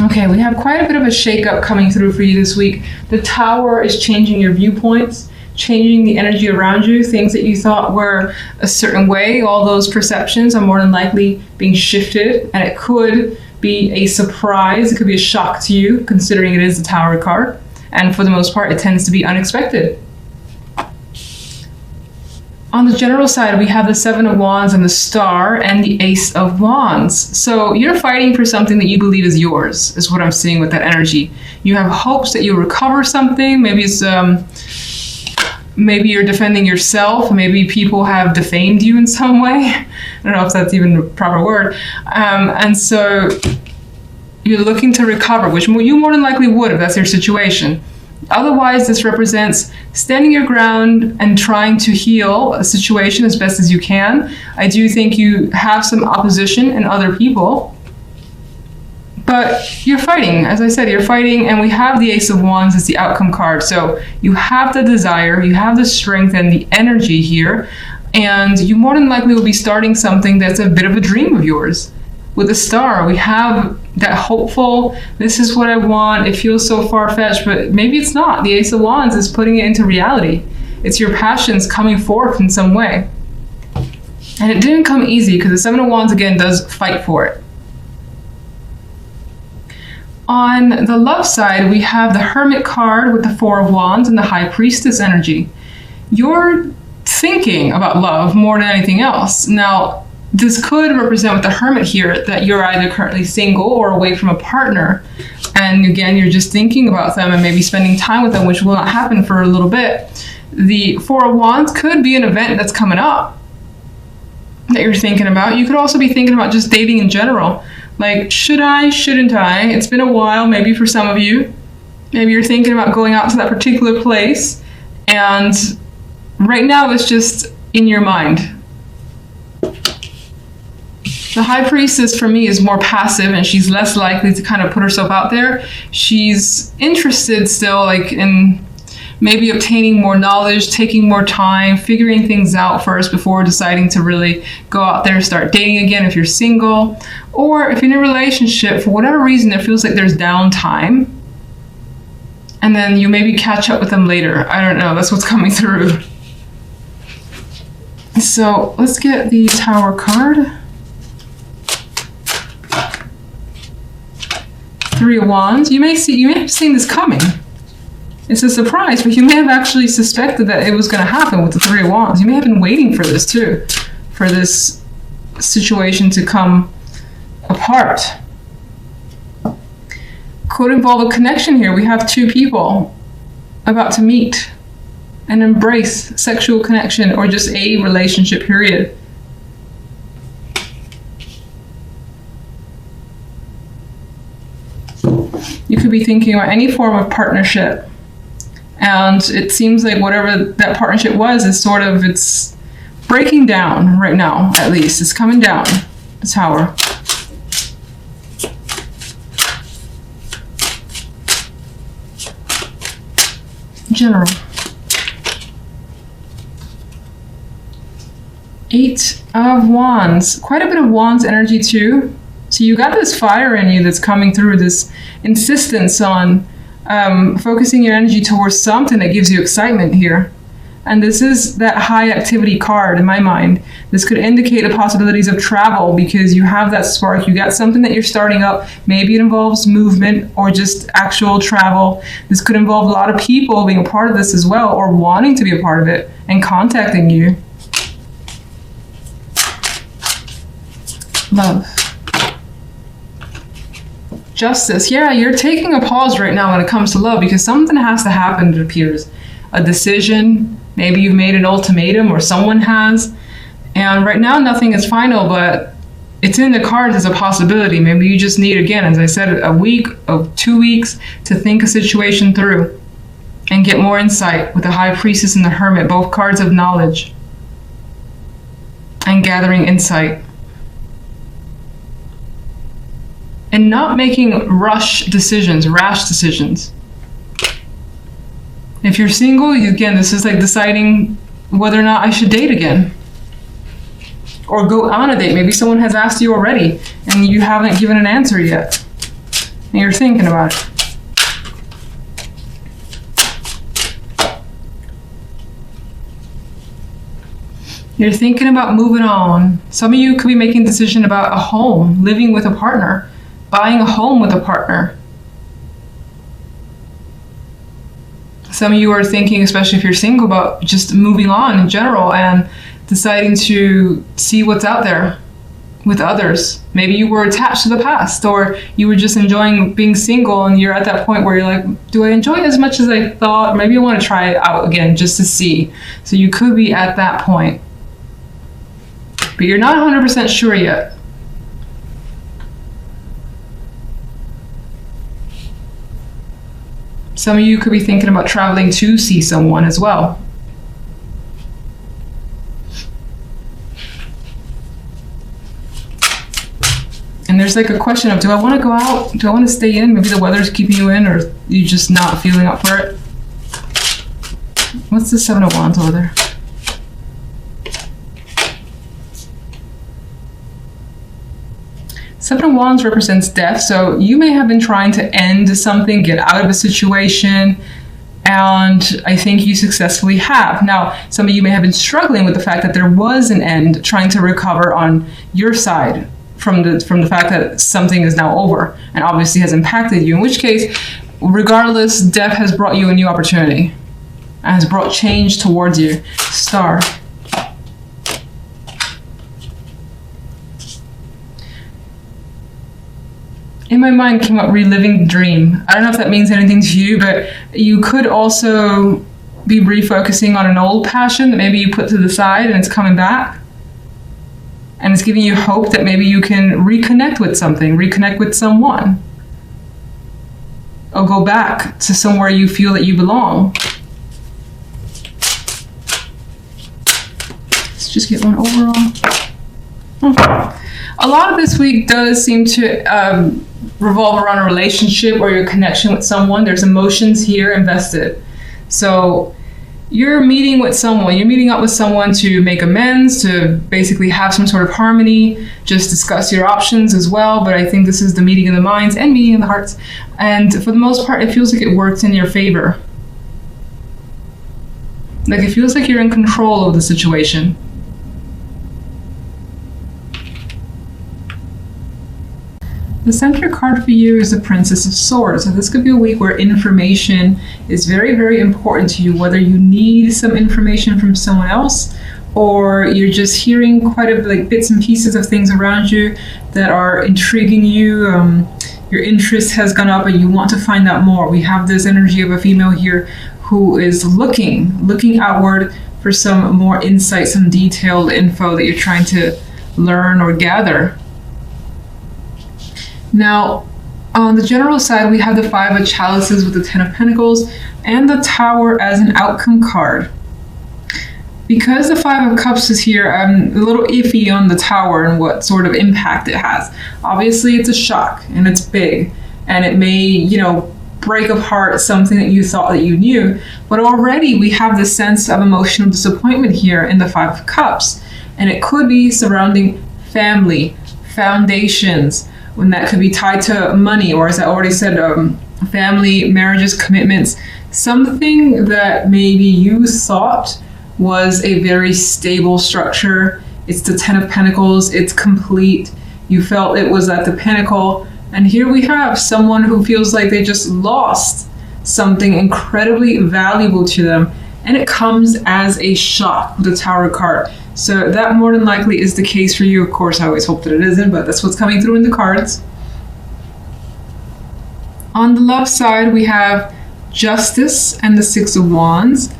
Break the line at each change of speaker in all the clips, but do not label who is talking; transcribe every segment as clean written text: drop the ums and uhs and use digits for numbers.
Okay, we have quite a bit of a shakeup coming through for you this week. The Tower is changing your viewpoints, changing the energy around you. Things that you thought were a certain way, all those perceptions are more than likely being shifted, and it could be a surprise. It could be a shock to you, considering it is the Tower card. And for the most part, it tends to be unexpected. On the general side, we have the Seven of Wands and the Star and the Ace of Wands. So you're fighting for something that you believe is yours, is what I'm seeing with that energy. You have hopes that you'll recover something. Maybe it's maybe you're defending yourself. Maybe people have defamed you in some way. I don't know if that's even a proper word. And so you're looking to recover, which you more than likely would if that's your situation. Otherwise, this represents standing your ground and trying to heal a situation as best as you can. I do think you have some opposition in other people, but you're fighting. As I said, you're fighting, and we have the Ace of Wands as the outcome card. So you have the desire, you have the strength and the energy here, and you more than likely will be starting something that's a bit of a dream of yours. With the Star, we have that hopeful, this is what I want, it feels so far-fetched, but maybe it's not. The Ace of Wands is putting it into reality. It's your passions coming forth in some way. And it didn't come easy, because the Seven of Wands, again, does fight for it. On the love side, we have the Hermit card with the Four of Wands and the High Priestess energy. You're thinking about love more than anything else. Now, this could represent with the Hermit here that you're either currently single or away from a partner. And again, you're just thinking about them and maybe spending time with them, which will not happen for a little bit. The Four of Wands could be an event that's coming up that you're thinking about. You could also be thinking about just dating in general. Like, should I, shouldn't I? It's been a while, maybe for some of you. Maybe you're thinking about going out to that particular place, and right now it's just in your mind. The High Priestess for me is more passive, and she's less likely to kind of put herself out there. She's interested still, like, in maybe obtaining more knowledge, taking more time, figuring things out first before deciding to really go out there and start dating again if you're single. Or if you're in a relationship, for whatever reason, it feels like there's downtime, and then you maybe catch up with them later. I don't know, that's what's coming through. So let's get the Tower card. Three of Wands. You may have seen this coming. It's a surprise, but you may have actually suspected that it was going to happen with the Three of Wands. You may have been waiting for this too, for this situation to come apart. Could involve a connection here. We have two people about to meet and embrace sexual connection, or just a relationship, period. You could be thinking about any form of partnership, and it seems like whatever that partnership was is sort of, it's breaking down right now. At least it's coming down, the Tower. General. Eight of Wands. Quite a bit of Wands energy too. So you got this fire in you that's coming through, this insistence on focusing your energy towards something that gives you excitement here. And this is that high activity card in my mind. This could indicate the possibilities of travel, because you have that spark. You got something that you're starting up. Maybe it involves movement or just actual travel. This could involve a lot of people being a part of this as well, or wanting to be a part of it and contacting you. Love. Justice. Yeah, you're taking a pause right now when it comes to love, because something has to happen, it appears. A decision, maybe you've made an ultimatum, or someone has. And right now nothing is final, but it's in the cards as a possibility. Maybe you just need, again, as I said, a week of 2 weeks to think a situation through and get more insight with the High Priestess and the Hermit, both cards of knowledge and gathering insight. And not making rash decisions. If you're single, again, this is like deciding whether or not I should date again. Or go on a date. Maybe someone has asked you already and you haven't given an answer yet. and you're thinking about it. You're thinking about moving on. Some of you could be making a decision about a home, living with a partner, buying a home with a partner. Some of you are thinking, especially if you're single, about just moving on in general and deciding to see what's out there with others. Maybe you were attached to the past, or you were just enjoying being single and you're at that point where you're like, do I enjoy it as much as I thought? Maybe I want to try it out again just to see. So you could be at that point. But you're not 100% sure yet. Some of you could be thinking about traveling to see someone as well. And there's like a question of, do I want to go out? Do I want to stay in? Maybe the weather's keeping you in, or you just not feeling up for it. What's the Seven of Wands over there? Seven of Wands represents death, so you may have been trying to end something, get out of a situation, and I think you successfully have. Now, some of you may have been struggling with the fact that there was an end, trying to recover on your side from the fact that something is now over and obviously has impacted you, in which case, regardless, death has brought you a new opportunity and has brought change towards you. Star. In my mind came up reliving the dream. I don't know if that means anything to you, but you could also be refocusing on an old passion that maybe you put to the side and it's coming back. And it's giving you hope that maybe you can reconnect with something, reconnect with someone. Or go back to somewhere you feel that you belong. Let's just get one overall. A lot of this week does seem to revolve around a relationship or your connection with someone. There's emotions here invested. So you're meeting with someone, you're meeting up with someone to make amends, to basically have some sort of harmony, just discuss your options as well. But I think this is the meeting of the minds and meeting of the hearts. And for the most part, it feels like it works in your favor. Like it feels like you're in control of the situation. The center card for you is the Princess of Swords. So this could be a week where information is very, very important to you, whether you need some information from someone else or you're just hearing quite a like bits and pieces of things around you that are intriguing you. Your interest has gone up and you want to find out more. We have this energy of a female here who is looking outward for some more insight, some detailed info that you're trying to learn or gather. Now, on the general side, we have the Five of Chalices with the Ten of Pentacles and the Tower as an outcome card. Because the Five of Cups is here, I'm a little iffy on the Tower and what sort of impact it has. Obviously, it's a shock and it's big, and it may, break apart something that you thought that you knew. But already we have this sense of emotional disappointment here in the Five of Cups, and it could be surrounding family, foundations, when that could be tied to money, or as I already said, family, marriages, commitments, something that maybe you thought was a very stable structure. It's the Ten of Pentacles, it's complete. You felt it was at the pinnacle. And here we have someone who feels like they just lost something incredibly valuable to them. And it comes as a shock with the Tower card. So that more than likely is the case for you. Of course, I always hope that it isn't, but that's what's coming through in the cards. On the love side, we have Justice and the Six of Wands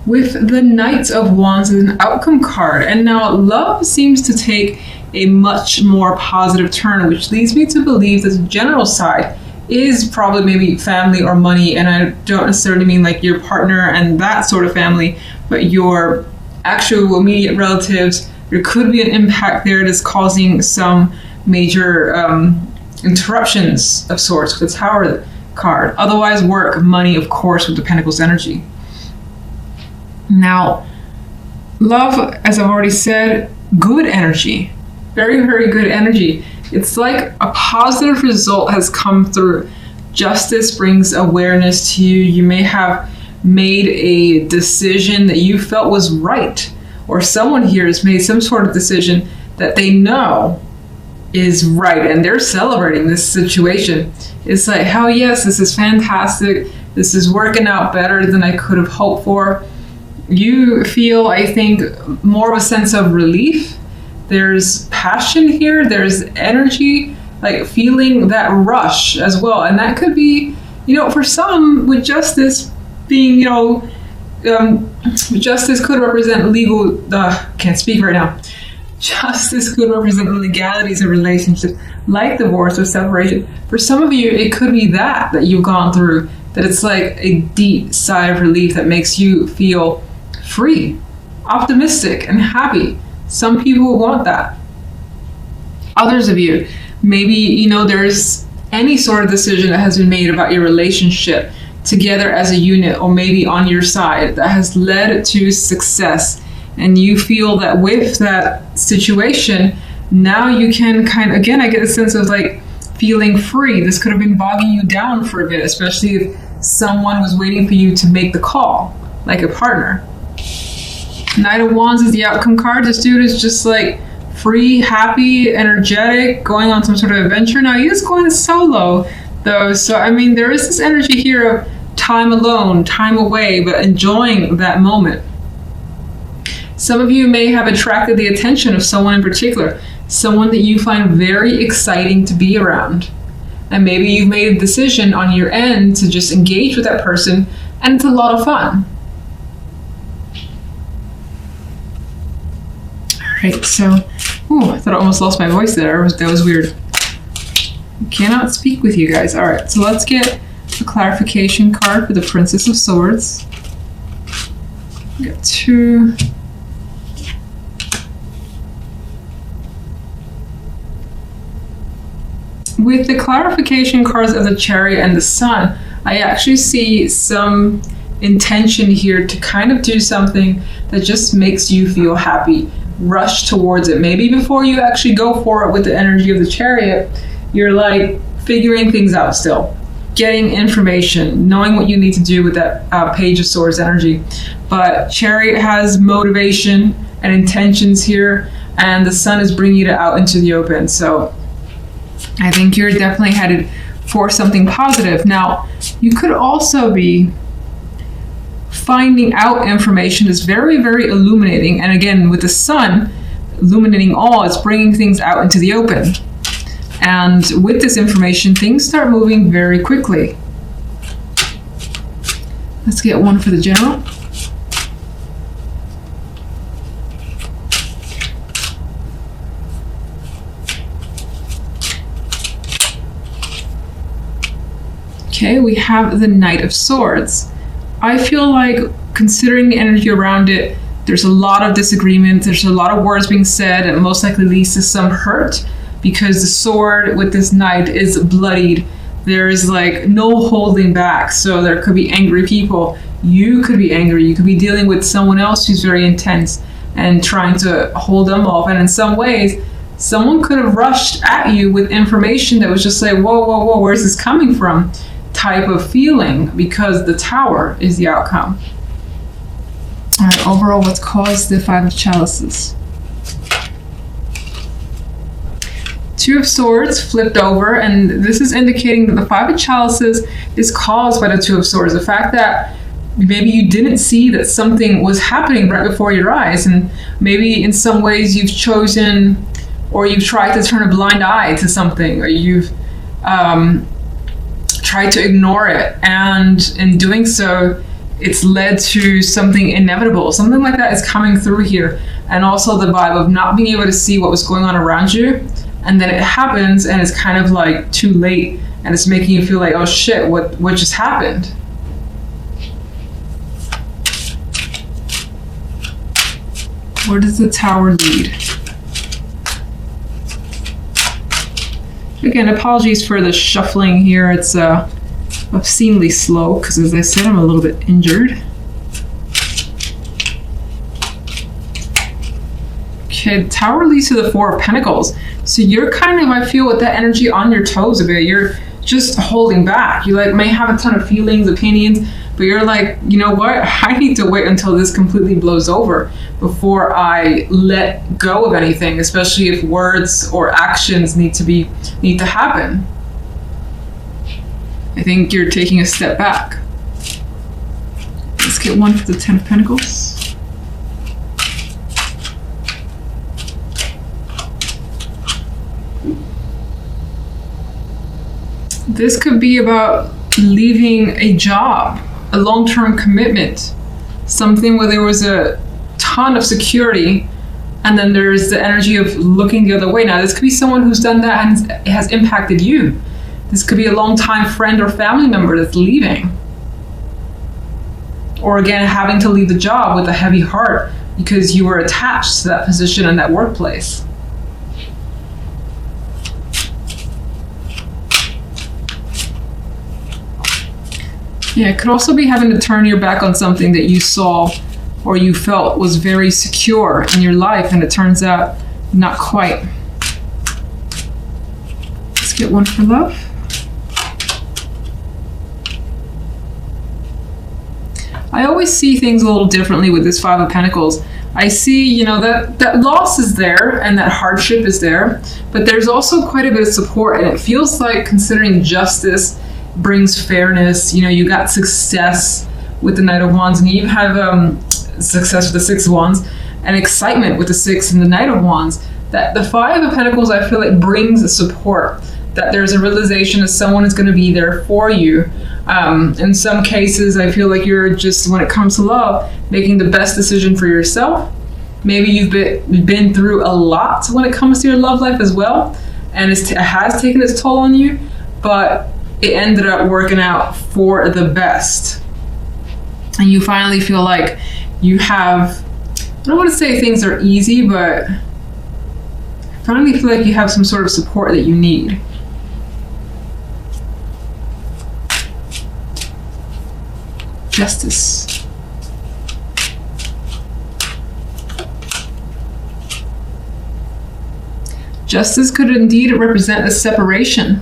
with the Knight of Wands as an outcome card. And now love seems to take a much more positive turn, which leads me to believe that the general side is probably maybe family or money. And I don't necessarily mean like your partner and that sort of family, but your actual immediate relatives. There could be an impact there that's causing some major interruptions of sorts with the Tower card. Otherwise, work, money, of course, with the Pentacles energy. Now, love, as I've already said, good energy. Very, very good energy. It's like a positive result has come through. Justice brings awareness to you. You may have made a decision that you felt was right, or someone here has made some sort of decision that they know is right, and they're celebrating this situation. It's like, hell yes, this is fantastic. This is working out better than I could have hoped for. You feel, I think, more of a sense of relief. There's passion here, there's energy, like feeling that rush as well. And that could be, for some, with justice being, justice could represent legal, can't speak right now. Justice could represent the legalities of relationships, like divorce or separation. For some of you, it could be that you've gone through, that it's like a deep sigh of relief that makes you feel free, optimistic, and happy. Some people want that. Others of you, maybe, there's any sort of decision that has been made about your relationship together as a unit, or maybe on your side, that has led to success. And you feel that with that situation, now you can kind of, again, I get a sense of like feeling free. This could have been bogging you down for a bit, especially if someone was waiting for you to make the call, like a partner. Knight of Wands is the outcome card. This dude is just like free, happy, energetic, going on some sort of adventure. Now, he is going solo, though. So, I mean, there is this energy here of time alone, time away, but enjoying that moment. Some of you may have attracted the attention of someone in particular, someone that you find very exciting to be around. And maybe you've made a decision on your end to just engage with that person, and it's a lot of fun. Right, so, I thought I almost lost my voice there. That was weird. I cannot speak with you guys. All right, so let's get a clarification card for the Princess of Swords. We got 2. With the clarification cards of the Chariot and the Sun, I actually see some intention here to kind of do something that just makes you feel happy. Rush towards it. Maybe before you actually go for it with the energy of the Chariot, you're like figuring things out still, getting information, knowing what you need to do with that Page of Swords energy. But Chariot has motivation and intentions here, and the Sun is bringing it out into the open. So I think you're definitely headed for something positive. Now, you could also be finding out information is very, very illuminating. And again, with the Sun illuminating all, it's bringing things out into the open. And with this information, things start moving very quickly. Let's get one for the General. Okay, we have the Knight of Swords. I feel like, considering the energy around it, there's a lot of disagreement, there's a lot of words being said, and most likely leads to some hurt, because the sword with this knight is bloodied. There is like no holding back, so there could be angry people. You could be angry, you could be dealing with someone else who's very intense and trying to hold them off, and in some ways, someone could have rushed at you with information that was just like, whoa, whoa, whoa, where's this coming from? Type of feeling, because the Tower is the outcome. All right, overall, what's caused the 5 of Chalices? 2 of Swords flipped over, and this is indicating that the 5 of Chalices is caused by the 2 of Swords. The fact that maybe you didn't see that something was happening right before your eyes, and maybe in some ways you've chosen, or you've tried to turn a blind eye to something, or you've tried to ignore it, and in doing so, it's led to something inevitable. Something like that is coming through here. And also the vibe of not being able to see what was going on around you, and then it happens and it's kind of like too late, and it's making you feel like, oh shit, what just happened? Where does the Tower lead? Again, apologies for the shuffling here. It's obscenely slow because, as I said, I'm a little bit injured. Okay, the Tower leads to the 4 of Pentacles. So you're kind of, I feel, with that energy on your toes a bit. You're just holding back. You like may have a ton of feelings, opinions, but you're like, you know what? I need to wait until this completely blows over before I let go of anything, especially if words or actions need to happen. I think you're taking a step back. Let's get one for the Ten of Pentacles. This could be about leaving a job, a long-term commitment, something where there was a ton of security, and then there's the energy of looking the other way. Now, this could be someone who's done that and it has impacted you. This could be a long-time friend or family member that's leaving. Or again, having to leave the job with a heavy heart because you were attached to that position and that workplace. Yeah, it could also be having to turn your back on something that you saw or you felt was very secure in your life, and it turns out not quite. Let's get one for love. I always see things a little differently with this Five of Pentacles. I see, that loss is there and that hardship is there, but there's also quite a bit of support, and it feels like, considering justice brings fairness, you got success with the Knight of Wands, and you even have success with the Six of Wands and excitement with the Six and the Knight of Wands. That the Five of Pentacles, I feel like, brings a support, that there's a realization that someone is going to be there for you. In some cases, I feel like you're just, when it comes to love, making the best decision for yourself. Maybe you've been through a lot when it comes to your love life as well, and it has taken its toll on you, but it ended up working out for the best. And you finally feel like you have, I don't want to say things are easy, but finally feel like you have some sort of support that you need. Justice. Justice could indeed represent a separation,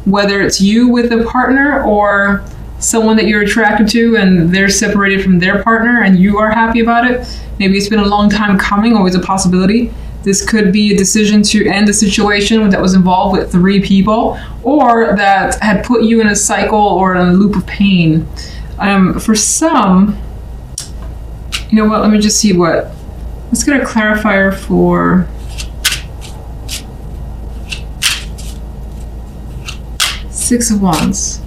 whether it's you with a partner or someone that you're attracted to and they're separated from their partner and you are happy about it. Maybe it's been a long time coming, always a possibility. This could be a decision to end a situation that was involved with 3 people, or that had put you in a cycle or in a loop of pain. For some, you know what, let me just see let's get a clarifier for Six of Wands.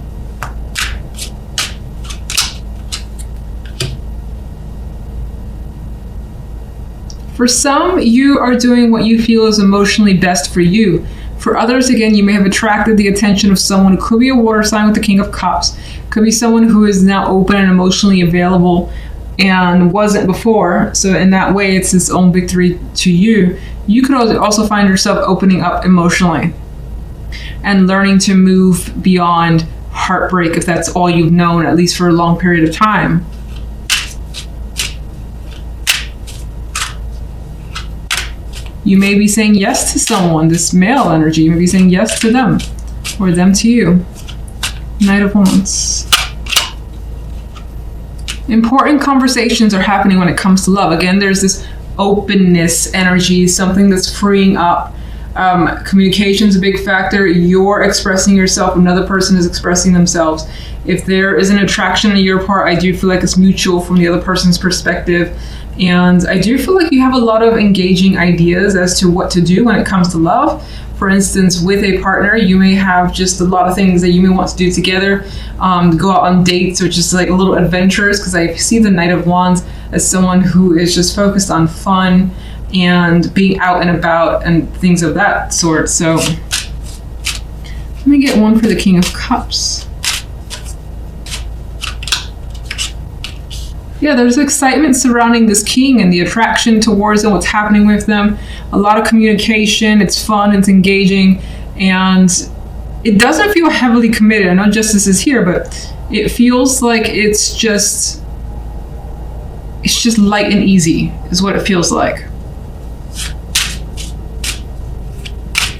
For some, you are doing what you feel is emotionally best for you. For others, again, you may have attracted the attention of someone who could be a water sign with the King of Cups, could be someone who is now open and emotionally available and wasn't before. So in that way, it's its own victory to you. You could also find yourself opening up emotionally and learning to move beyond heartbreak, if that's all you've known, at least for a long period of time. You may be saying yes to someone, this male energy. You may be saying yes to them, or them to you. Knight of Wands. Important conversations are happening when it comes to love. Again, there's this openness energy, something that's freeing up. Communication is a big factor. You're expressing yourself, another person is expressing themselves. If there is an attraction on your part, I do feel like it's mutual from the other person's perspective. And I do feel like you have a lot of engaging ideas as to what to do when it comes to love. For instance, with a partner, you may have just a lot of things that you may want to do together, go out on dates, or just like a little adventures, because I see the Knight of Wands as someone who is just focused on fun and being out and about and things of that sort. So let me get one for the King of Cups. Yeah, there's excitement surrounding this king and the attraction towards them, what's happening with them. A lot of communication, it's fun, it's engaging, and it doesn't feel heavily committed. I know justice is here, but it feels like it's just light and easy is what it feels like.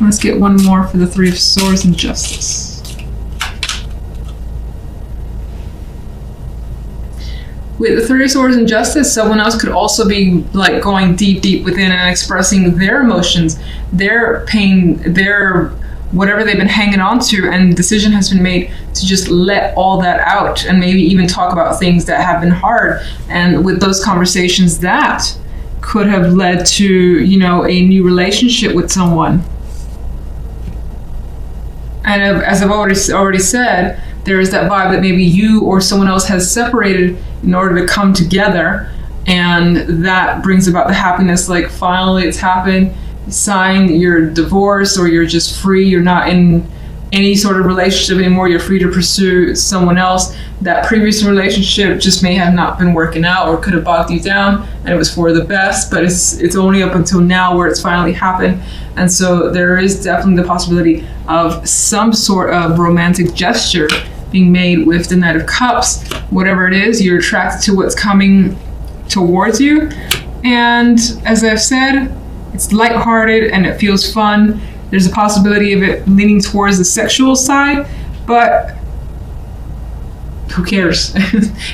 Let's get one more for the Three of Swords and Justice. With the Three of Swords and Justice, someone else could also be like going deep within and expressing their emotions, their pain, their whatever they've been hanging on to, and the decision has been made to just let all that out and maybe even talk about things that have been hard. And with those conversations, that could have led to, you know, a new relationship with someone. And as I've already said, there is that vibe that maybe you or someone else has separated in order to come together, and that brings about the happiness. Like, finally it's happened, you sign your divorce, or you're just free, you're not in any sort of relationship anymore, you're free to pursue someone else. That previous relationship just may have not been working out, or could have bogged you down, and it was for the best, but it's only up until now where it's finally happened. And so there is definitely the possibility of some sort of romantic gesture being made with the Knight of Cups. Whatever it is, you're attracted to what's coming towards you. And as I've said, it's lighthearted and it feels fun. There's a possibility of it leaning towards the sexual side, but who cares?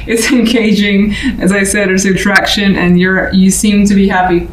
It's engaging. As I said, there's attraction, and you seem to be happy.